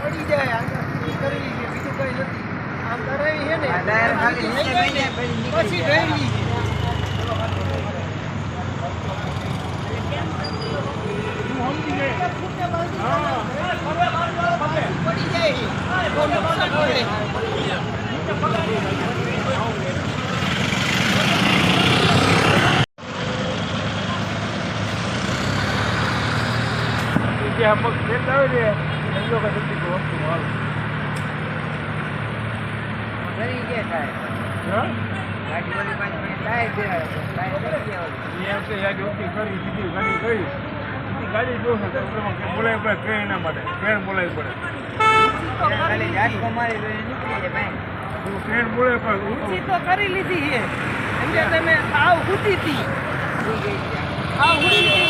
પડી જાય કરવી છે બીજું કઈ નથી આમ કરાવી છે ને પછી ગયેલી પડી જાય પગ ખેત આવે છે એ લોકો વસ્તુ હાલ કરી ગયા થાય ગાડી વાળી પાસે ટાયર છે એમ કે યાદ ઓછી કરી બીજી ગાડી ગઈ ગાડી જોશે તો બોલાવી પડે ટ્રેન એના માટે ટ્રેન બોલાવી પડે ખાલી ઝાટકો મારી નીકળી જાય ટ્રેન બોલે પણ ઊંચી તો કરી લીધી છે એટલે તમે આવ ઉઠી હતી આવ ઉઠી